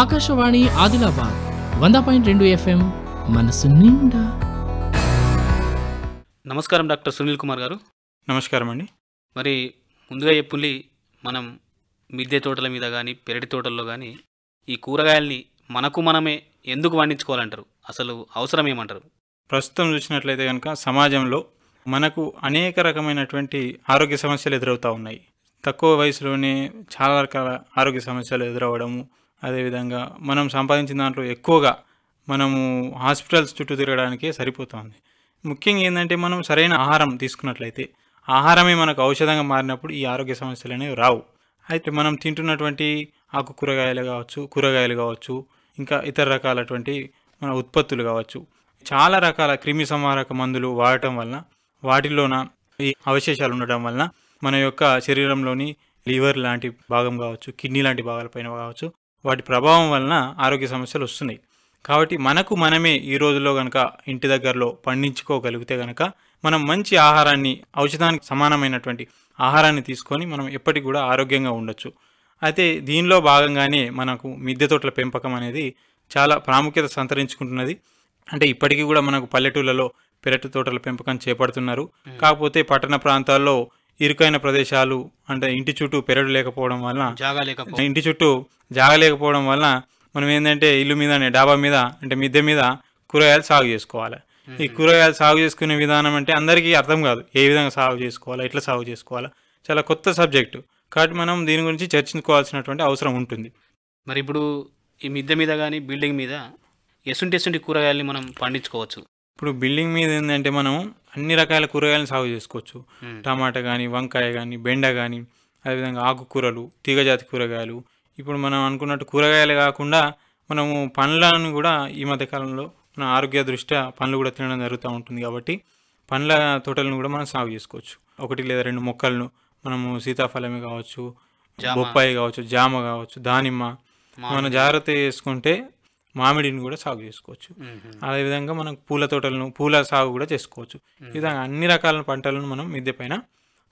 Akashvani Adilabad 100.2 FM మనసు నిండా. నమస్కారం డాక్టర్ సునీల్ కుమార్ గారు. నమస్కారం అండి. మరి ముందుగా చెప్పుల్లి, మనం మిద్దె తోటల మీద కానీ పెరటి తోటల్లో కానీ ఈ కూరగాయల్ని మనకు మనమే ఎందుకు పండించుకోవాలంటారు? అసలు అవసరం ఏమంటారు? ప్రస్తుతం చూసినట్లయితే కనుక సమాజంలో మనకు అనేక రకమైనటువంటి ఆరోగ్య సమస్యలు ఎదురవుతూ ఉన్నాయి. తక్కువ వయసులోనే చాలా రకాల ఆరోగ్య సమస్యలు ఎదురవ్వడము, అదేవిధంగా మనం సంపాదించిన దాంట్లో ఎక్కువగా మనము హాస్పిటల్స్ చుట్టూ తిరగడానికే సరిపోతుంది. ముఖ్యంగా ఏంటంటే మనం సరైన ఆహారం తీసుకున్నట్లయితే, ఆహారమే మనకు ఔషధంగా మారినప్పుడు ఈ ఆరోగ్య సమస్యలు అనేవి రావు. అయితే మనం తింటున్నటువంటి ఆకు కూరగాయలు కావచ్చు, ఇంకా ఇతర రకాలటువంటి మన ఉత్పత్తులు కావచ్చు, చాలా రకాల క్రిమి సంహారక మందులు వాడటం వలన, వాటిలోన ఈ అవశేషాలు ఉండటం వలన మన యొక్క శరీరంలోని లివర్ లాంటి భాగం కావచ్చు, కిడ్నీ లాంటి భాగాలపైన కావచ్చు, వాటి ప్రభావం వలన ఆరోగ్య సమస్యలు వస్తున్నాయి. కాబట్టి మనకు మనమే ఈ రోజుల్లో కనుక ఇంటి దగ్గరలో పండించుకోగలిగితే కనుక మనం మంచి ఆహారాన్ని, ఔషధానికి సమానమైనటువంటి ఆహారాన్ని తీసుకొని మనం ఎప్పటికి కూడా ఆరోగ్యంగా ఉండొచ్చు. అయితే దీనిలో భాగంగానే మనకు మిద్దె తోటల పెంపకం అనేది చాలా ప్రాముఖ్యత సంతరించుకుంటున్నది. అంటే ఇప్పటికీ కూడా మనకు పల్లెటూళ్ళలో పెరటి తోటల పెంపకం చేపడుతున్నారు. కాకపోతే పట్టణ ప్రాంతాల్లో ఇరుకైన ప్రదేశాలు, అంటే ఇంటి చుట్టూ పెరడు లేకపోవడం వలన, ఇంటి చుట్టూ జాగ లేకపోవడం వలన మనం ఏంటంటే ఇల్లు మీదనే, డాబా మీద, అంటే మిద్దె మీద కూరగాయలు సాగు చేసుకోవాలి. ఈ కూరగాయలు సాగు చేసుకునే విధానం అంటే అందరికీ అర్థం కాదు. ఏ విధంగా సాగు చేసుకోవాలా, ఎట్లా సాగు చేసుకోవాలా, చాలా కొత్త సబ్జెక్టు. కాబట్టి మనం దీని గురించి చర్చించుకోవాల్సినటువంటి అవసరం ఉంటుంది. మరి ఇప్పుడు ఈ మిద్దె మీద కానీ బిల్డింగ్ మీద ఎసుంటి కూరగాయల్ని మనం పండించుకోవచ్చు? ఇప్పుడు బిల్డింగ్ మీద ఏంటంటే మనం అన్ని రకాల కూరగాయలను సాగు చేసుకోవచ్చు. టమాటా కానీ, వంకాయ కానీ, బెండ కానీ, అదేవిధంగా ఆకుకూరలు, తీగజాతి కూరగాయలు. ఇప్పుడు మనం అనుకున్నట్టు కూరగాయలు కాకుండా మనము పండ్లను కూడా ఈ మధ్యకాలంలో మన ఆరోగ్య దృష్ట్యా పండ్లు కూడా తినడం జరుగుతూ ఉంటుంది. కాబట్టి పండ్ల తోటలను కూడా మనం సాగు చేసుకోవచ్చు. 1 లేదా 2 మొక్కలను మనము సీతాఫలమే కావచ్చు, బొప్పాయి కావచ్చు, జామ కావచ్చు, దానిమ్మ, మనం జాగ్రత్త చేసుకుంటే మామిడిని కూడా సాగు చేసుకోవచ్చు. అదేవిధంగా మనం పూల సాగు కూడా చేసుకోవచ్చు. ఈ విధంగా అన్ని రకాల పంటలను మనం మిద్దె పైన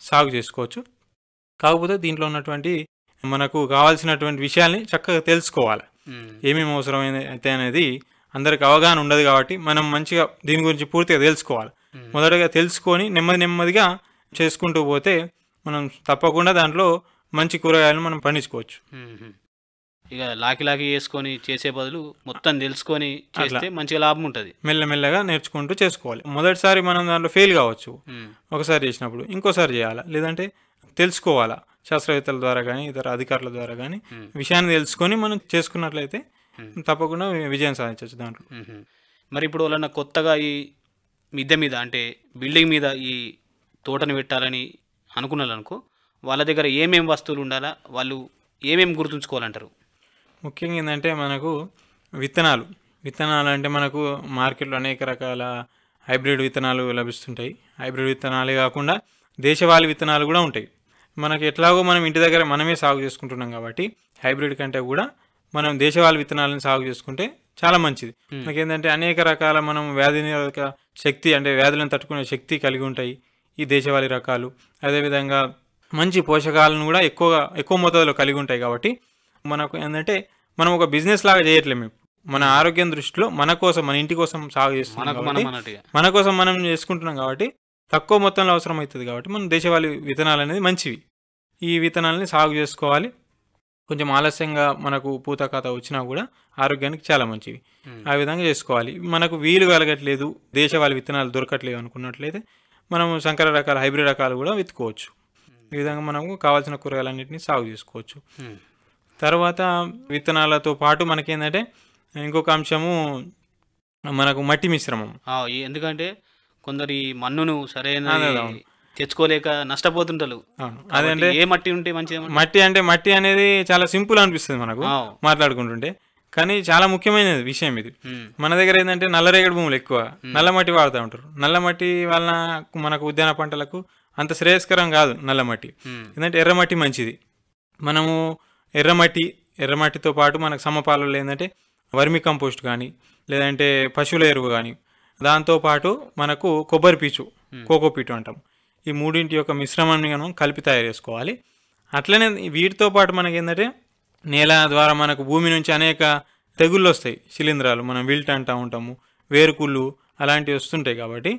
సాగు చేసుకోవచ్చు. కాకపోతే దీంట్లో ఉన్నటువంటి మనకు కావాల్సినటువంటి విషయాల్ని చక్కగా తెలుసుకోవాలి. ఏమేమి అవసరమైతే అనేది అందరికి అవగాహన ఉండదు. కాబట్టి మనం మంచిగా దీని గురించి పూర్తిగా తెలుసుకోవాలి. మొదటగా తెలుసుకొని నెమ్మదిగా చేసుకుంటూ పోతే మనం తప్పకుండా దాంట్లో మంచి కూరగాయలను మనం పండించుకోవచ్చు. ఇక లాకి వేసుకొని చేసే బదులు మొత్తం తెలుసుకొని చేస్తే మంచిగా లాభం ఉంటుంది. మెల్లమెల్లగా నేర్చుకుంటూ చేసుకోవాలి. మొదటిసారి మనం దాంట్లో ఫెయిల్ కావచ్చు, ఒకసారి చేసినప్పుడు ఇంకోసారి చేయాలా, లేదంటే తెలుసుకోవాలా. శాస్త్రవేత్తల ద్వారా కానీ, ఇతర అధికారుల ద్వారా కానీ విషయాన్ని తెలుసుకొని మనం చేసుకున్నట్లయితే తప్పకుండా విజయం సాధించవచ్చు దాంట్లో. మరి ఇప్పుడు వాళ్ళన్న కొత్తగా ఈ మిద్దె మీద, అంటే బిల్డింగ్ మీద ఈ తోటను పెట్టాలని అనుకున్నారనుకో, వాళ్ళ దగ్గర ఏమేమి వస్తువులు ఉండాలా, వాళ్ళు ఏమేమి గుర్తుంచుకోవాలంటారు? ముఖ్యంగా ఏంటంటే మనకు విత్తనాలు అంటే మనకు మార్కెట్లో అనేక రకాల హైబ్రిడ్ విత్తనాలు లభిస్తుంటాయి. హైబ్రిడ్ విత్తనాలే కాకుండా దేశవాళీ విత్తనాలు కూడా ఉంటాయి. మనకి ఎట్లాగో మనం ఇంటి దగ్గర మనమే సాగు చేసుకుంటున్నాం కాబట్టి హైబ్రిడ్ కంటే కూడా మనం దేశవాళీ విత్తనాలను సాగు చేసుకుంటే చాలా మంచిది. మనకేంటంటే అనేక రకాల మనం వ్యాధి నిరోధక శక్తి, అంటే వ్యాధులను తట్టుకునే శక్తి కలిగి ఉంటాయి ఈ దేశవాళీ రకాలు. అదేవిధంగా మంచి పోషకాలను కూడా ఎక్కువ మోతాదులో కలిగి ఉంటాయి. కాబట్టి మనకు ఏంటంటే మనం ఒక బిజినెస్ లాగా చేయట్లేము. మన ఆరోగ్యం దృష్టిలో మన కోసం, మన ఇంటి కోసం సాగు చేస్తున్నాం, మన కోసం మనం చేసుకుంటున్నాం. కాబట్టి తక్కువ మొత్తంలో అవసరం అవుతుంది. కాబట్టి మనం దేశవాళీ విత్తనాలు అనేది మంచివి. ఈ విత్తనాలని సాగు చేసుకోవాలి. కొంచెం ఆలస్యంగా మనకు పూత కాత వచ్చినా కూడా ఆరోగ్యానికి చాలా మంచివి. ఆ విధంగా చేసుకోవాలి. మనకు వీలు కలగట్లేదు, దేశవాళీ విత్తనాలు దొరకట్లేదు అనుకున్నట్లయితే మనం సంకర రకాల, హైబ్రిడ్ రకాలు కూడా విత్తుకోవచ్చు. ఈ విధంగా మనకు కావాల్సిన కూరగాయలన్నింటినీ సాగు చేసుకోవచ్చు. తర్వాత విత్తనాలతో పాటు మనకేంటంటే ఇంకొక అంశము మనకు మట్టి మిశ్రమం. ఎందుకంటే కొందరు ఈ మన్నును సరైన తెచ్చుకోలేక నష్టపోతుంటారు. అదంటే ఏ మట్టి ఉంటే మంచిది? మట్టి అనేది చాలా సింపుల్ అనిపిస్తుంది మనకు మాట్లాడుకుంటుంటే, కానీ చాలా ముఖ్యమైన విషయం ఇది. మన దగ్గర ఏంటంటే నల్లరేగడి భూములు ఎక్కువ, నల్ల మట్టి వాడుతూ ఉంటారు. నల్ల మట్టి వలన మనకు ఉద్యాన పంటలకు అంత శ్రేయస్కరం కాదు నల్ల మట్టి. ఎందుకంటే ఎర్రమట్టి మంచిది. మనము ఎర్రమట్టితో పాటు మనకు సమపాలలో ఏంటంటే వర్మి కంపోస్ట్ కానీ, లేదంటే పశువుల ఎరువు కానీ, దాంతోపాటు మనకు కొబ్బరి పీచు, కోకోపీటు అంటాం. ఈ మూడింటి యొక్క మిశ్రమాన్ని మనం కలిపి తయారు చేసుకోవాలి. అట్లనే వీటితో పాటు మనకి ఏంటంటే నేల ద్వారా మనకు భూమి నుంచి అనేక తెగుళ్ళు వస్తాయి, శిలీంధ్రాలు, మనం విల్ట్ అంటూ ఉంటాము, వేరుకుళ్ళు అలాంటివి వస్తుంటాయి. కాబట్టి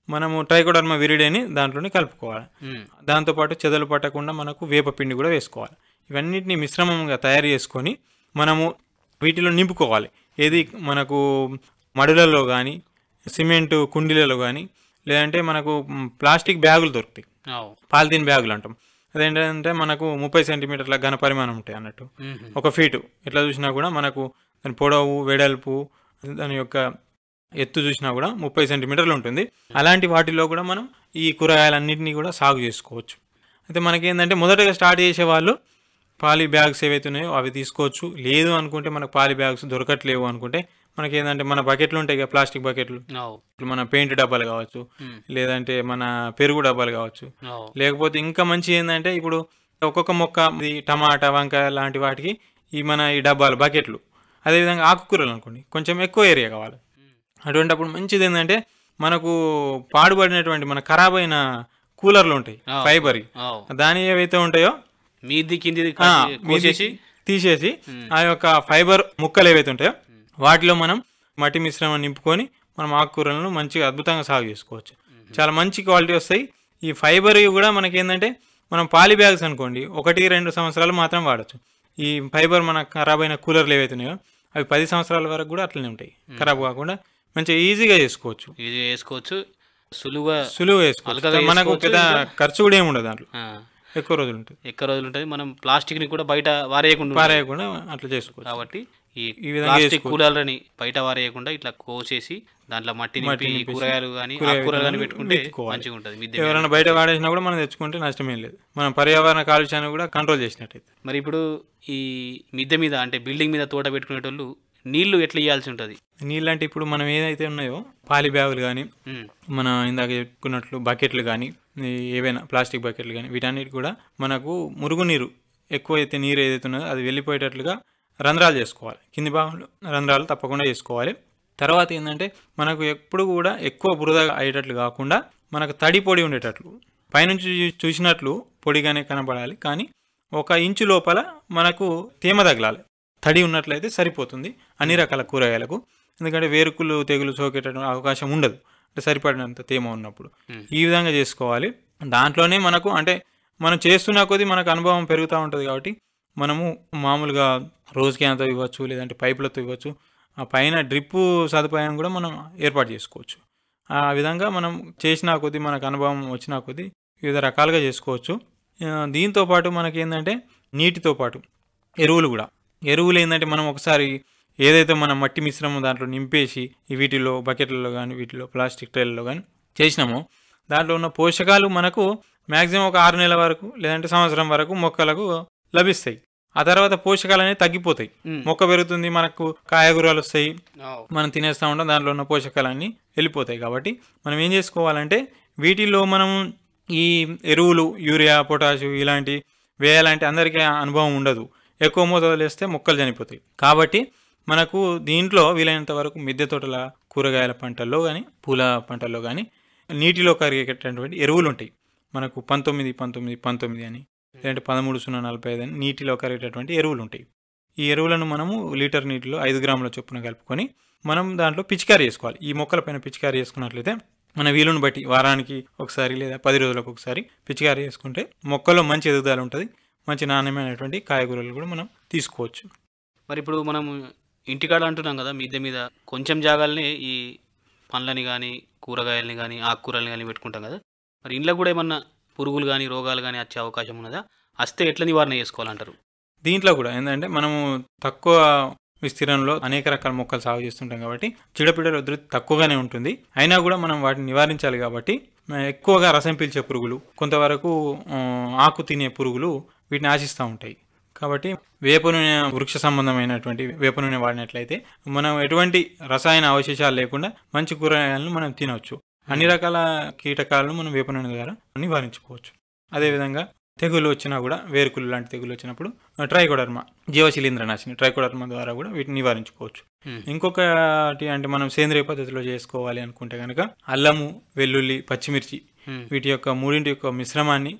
మనము ట్రైకోడర్మా విరిడేని దాంట్లోనే కలుపుకోవాలి. దాంతోపాటు చెదలు పట్టకుండా మనకు వేపపిండి కూడా వేసుకోవాలి. ఇవన్నిటిని మిశ్రమంగా తయారు చేసుకొని మనము వీటిలో నింపుకోవాలి. ఏది మనకు మడులలో కానీ, సిమెంటు కుండీలలో కానీ, లేదంటే మనకు ప్లాస్టిక్ బ్యాగులు దొరుకుతాయి, పాలిథీన్ బ్యాగులు అంటాం. అదేంటంటే మనకు 30 సెంటీమీటర్ల ఘన పరిమాణం ఉంటాయి అన్నట్టు, 1 ఫీటు. ఎట్లా చూసినా కూడా మనకు దాని పొడవు, వెడల్పు, దాని యొక్క ఎత్తు చూసినా కూడా 30 సెంటీమీటర్లు ఉంటుంది. అలాంటి వాటిలో కూడా మనం ఈ కూరగాయలన్నింటినీ కూడా సాగు చేసుకోవచ్చు. అయితే మనకేంటంటే మొదటగా స్టార్ట్ చేసేవాళ్ళు పాలీ బ్యాగ్స్ ఏవైతే ఉన్నాయో అవి తీసుకోవచ్చు. లేదు అనుకుంటే మనకు పాలీ బ్యాగ్స్ దొరకట్లేవు అనుకుంటే మనకేంటంటే మన బకెట్లు ఉంటాయి కదా, ప్లాస్టిక్ బకెట్లు, మన పెయింట్ డబ్బాలు కావచ్చు, లేదంటే మన పెరుగు డబ్బాలు కావచ్చు. లేకపోతే ఇంకా మంచి ఏంటంటే ఇప్పుడు ఒక్కొక్క మొక్క, టమాటా, వంకాయ లాంటి వాటికి ఈ డబ్బాలు, బకెట్లు. అదేవిధంగా ఆకుకూరలు అనుకోండి, కొంచెం ఎక్కువ ఏరియా కావాలి. అటువంటిప్పుడు మంచిది ఏంటంటే మనకు పాడుపడినటువంటి మన ఖరాబ్ అయిన కూలర్లు ఉంటాయి, ఫైబర్, దాని ఏవైతే ఉంటాయో తీసేసి ఆ యొక్క ఫైబర్ ముక్కలు ఏవైతే ఉంటాయో వాటిలో మనం మట్టి మిశ్రమం నింపుకొని మనం ఆకుకూరలను మంచిగా అద్భుతంగా సాగు చేసుకోవచ్చు. చాలా మంచి క్వాలిటీ వస్తాయి. ఈ ఫైబర్ కూడా మనకేంటంటే మనం పాలీ బ్యాగ్స్ అనుకోండి 1-2 సంవత్సరాలు మాత్రం వాడచ్చు. ఈ ఫైబర్ మన ఖరాబ్ అయిన కూలర్లు ఏవైతే ఉన్నాయో అవి 10 సంవత్సరాల వరకు కూడా అట్లనే ఉంటాయి, ఖరాబ్ కాకుండా మంచిగా ఈజీగా చేసుకోవచ్చు. సులువుగా చేసుకోవచ్చు. మనకు పెద్ద ఖర్చు కూడా ఏమి ఉండదు, దాంట్లో ఎక్కువ రోజులు ఉంటుంది. మనం ప్లాస్టిక్ ని కూడా బయట వారేయకుండా అట్లా చేసుకోవచ్చు. కాబట్టి ఈ ప్లాస్టిక్ కూలర్లని బయట వారేయకుండా ఇట్లా కోసేసి దాంట్లో మట్టి నింపి కూరగాయలు కానీ ఆకుకూరలు కానీ పెట్టుకుంటే మంచిగా ఉంటుంది. ఎవరైనా బయట వాడేసినా కూడా మనం తెచ్చుకుంటే నష్టమేం లేదు, మనం పర్యావరణ కాలుష్యాన్ని కూడా కంట్రోల్ చేసినట్టయితే. మరి ఇప్పుడు ఈ మిద్దె మీద అంటే బిల్డింగ్ మీద తోట పెట్టుకునేటోళ్ళు నీళ్లు ఎట్లా ఇవ్వాల్సి ఉంటుంది? నీళ్ళు అంటే ఇప్పుడు మనం ఏదైతే ఉన్నాయో పాలీ బ్యాగులు కానీ, మన ఇందాక చెప్పుకున్నట్లు బకెట్లు కానీ, ఏవైనా ప్లాస్టిక్ బకెట్లు కానీ, వీటన్నిటి కూడా మనకు మురుగునీరు ఎక్కువైతే నీరు ఏదైతే ఉన్నదో అది వెళ్ళిపోయేటట్లుగా రంధ్రాలు చేసుకోవాలి. కింది భాగంలో రంధ్రాలు తప్పకుండా చేసుకోవాలి. తర్వాత ఏంటంటే మనకు ఎప్పుడు కూడా ఎక్కువ బురద అయ్యేటట్లు కాకుండా మనకు తడి పొడి ఉండేటట్లు, పైనుంచి చూసినట్లు పొడిగానే కనబడాలి, కానీ 1 ఇంచు లోపల మనకు తేమ తగలాలి. తడి ఉన్నట్లయితే సరిపోతుంది అన్ని రకాల కూరగాయలకు. ఎందుకంటే వేరుకులు తెగులు సోకేటటువంటి అవకాశం ఉండదు, అంటే సరిపడినంత తేమ ఉన్నప్పుడు. ఈ విధంగా చేసుకోవాలి. దాంట్లోనే మనకు అంటే మనం చేస్తున్న కొద్దీ మనకు అనుభవం పెరుగుతూ ఉంటుంది. కాబట్టి మనము మామూలుగా రోజు క్యాన్తో ఇవ్వచ్చు, లేదంటే పైపులతో ఇవ్వచ్చు. ఆ పైన డ్రిప్పు సదుపాయం కూడా మనం ఏర్పాటు చేసుకోవచ్చు. ఆ విధంగా మనం చేసిన కొద్దీ, మనకు అనుభవం వచ్చిన కొద్దీ వివిధ రకాలుగా చేసుకోవచ్చు. దీంతో పాటు మనకేంటంటే నీటితో పాటు ఎరువులు ఏంటంటే మనం ఒకసారి ఏదైతే మనం మట్టి మిశ్రమం దాంట్లో నింపేసి వీటిలో బకెట్లలో కానీ, వీటిలో ప్లాస్టిక్ ట్రైలలో కానీ చేసినామో దాంట్లో ఉన్న పోషకాలు మనకు మ్యాక్సిమం 6 నెలల వరకు లేదంటే సంవత్సరం వరకు మొక్కలకు లభిస్తాయి. ఆ తర్వాత పోషకాలు అనేవి తగ్గిపోతాయి, మొక్క పెరుగుతుంది, మనకు కాయగూరలు వస్తాయి, మనం తినేస్తూ ఉంటాం, దాంట్లో ఉన్న పోషకాలన్నీ వెళ్ళిపోతాయి. కాబట్టి మనం ఏం చేసుకోవాలంటే వీటిల్లో మనం ఈ ఎరువులు, యూరియా, పొటాషు ఇలాంటి వేయాలంటే అందరికీ అనుభవం ఉండదు, ఎక్కువ మోతాదులు వేస్తే మొక్కలు చనిపోతాయి. కాబట్టి మనకు దీంట్లో వీలైనంత వరకు మిద్దె తోటల కూరగాయల పంటల్లో కానీ, పూల పంటల్లో కానీ నీటిలో కరిగేటటువంటి ఎరువులు ఉంటాయి. మనకు 19-19-19 అని, లేదంటే 13-0-45 అని నీటిలో కరిగేటటువంటి ఎరువులు ఉంటాయి. ఈ ఎరువులను మనము లీటర్ నీటిలో 5 గ్రాముల చొప్పున కలుపుకొని మనం దాంట్లో పిచికారీ చేసుకోవాలి. ఈ మొక్కల పైన పిచికారీ చేసుకున్నట్లయితే మన వీలును బట్టి వారానికి ఒకసారి లేదా 10 రోజులకు ఒకసారి పిచికారీ చేసుకుంటే మొక్కలో మంచి ఎదుగుదల ఉంటుంది, మంచి నాణ్యమైనటువంటి కాయగూరలు కూడా మనం తీసుకోవచ్చు. మరి ఇప్పుడు మనం ఇంటికాడ అంటున్నాం కదా, మిద్దె మీద కొంచెం జాగాలని ఈ పండ్లని కానీ, కూరగాయలని కానీ, ఆకుకూరలని కానీ పెట్టుకుంటాం కదా, మరి ఇంట్లో కూడా ఏమన్నా పురుగులు కానీ, రోగాలు కానీ వచ్చే అవకాశం ఉన్నదా? వస్తే ఎట్లా నివారణ చేసుకోవాలంటారు? దీంట్లో కూడా ఏంటంటే మనము తక్కువ విస్తీర్ణంలో అనేక రకాల మొక్కలు సాగు చేస్తుంటాం కాబట్టి చీడపీడల ఉధృతి తక్కువగానే ఉంటుంది. అయినా కూడా మనం వాటిని నివారించాలి. కాబట్టి ఎక్కువగా రసం పీల్చే పురుగులు, కొంతవరకు ఆకు తినే పురుగులు వీటిని ఆశిస్తూ ఉంటాయి. కాబట్టి వేప నూనె, వృక్ష సంబంధమైనటువంటి వేప నూనె వాడినట్లయితే మనం ఎటువంటి రసాయన అవశేషాలు లేకుండా మంచి కూరగాయలను మనం తినవచ్చు. అన్ని రకాల కీటకాలను మనం వేప నూనె ద్వారా నివారించుకోవచ్చు. అదేవిధంగా తెగులు వచ్చినా కూడా, వేరుకులు లాంటి తెగులు వచ్చినప్పుడు ట్రైకోడర్మా, జీవశిలీంద్రనాశిని ట్రైకోడర్మా ద్వారా కూడా వీటిని నివారించుకోవచ్చు. ఇంకొకటి అంటే మనం సేంద్రియ పద్ధతిలో చేసుకోవాలి అనుకుంటే కనుక అల్లము, వెల్లుల్లి, పచ్చిమిర్చి వీటి యొక్క మూడింటి యొక్క మిశ్రమాన్ని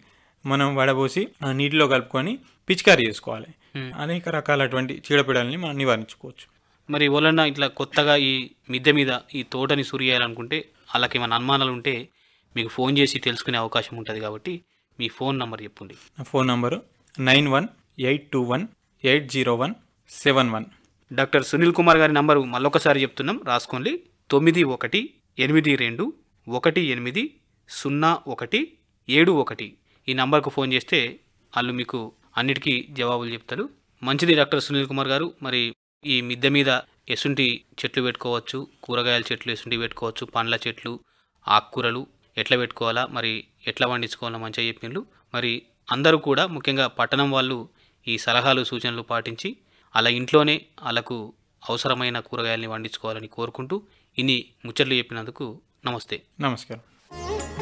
మనం వడబోసి నీటిలో కలుపుకొని పిచికారీ చేసుకోవాలి. అనేక రకాలటువంటి చీడపీడల్ని మనం నివారించుకోవచ్చు. మరి ఎవరన్నా ఇట్లా కొత్తగా ఈ మిద్దె మీద ఈ తోటని సురియాలనుకుంటే వాళ్ళకి ఏమైనా అనుమానాలు ఉంటే మీకు ఫోన్ చేసి తెలుసుకునే అవకాశం ఉంటుంది కాబట్టి మీ ఫోన్ నంబర్ చెప్పండి. నా phone number 9182180171. Doctor Sunil Kumar గారి నంబరు మళ్ళొకసారి చెప్తున్నాం, రాసుకోండి. 9182180171. ఈ నంబర్కు ఫోన్ చేస్తే వాళ్ళు మీకు అన్నిటికీ జవాబులు చెప్తారు. మంచిది డాక్టర్ సునీల్ కుమార్ గారు. మరి ఈ మిద్దె మీద ఎసుంటి చెట్లు పెట్టుకోవచ్చు, కూరగాయల చెట్లు ఎసుంటి పెట్టుకోవచ్చు, పండ్ల చెట్లు, ఆకుకూరలు ఎట్లా పెట్టుకోవాలా, మరి ఎట్లా పండించుకోవాలో మంచిగా చెప్పిండ్రు. మరి అందరూ కూడా ముఖ్యంగా పట్టణం వాళ్ళు ఈ సలహాలు సూచనలు పాటించి అలా ఇంట్లోనే వాళ్ళకు అవసరమైన కూరగాయల్ని పండించుకోవాలని కోరుకుంటూ ఇన్ని ముచ్చట్లు చెప్పినందుకు నమస్తే. నమస్కారం.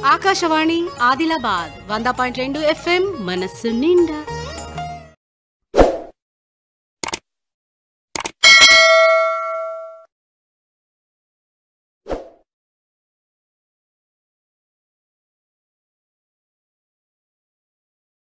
ఆకాశవాణి ఆదిలాబాద్ 100.2 FM మనస్సు నిండా.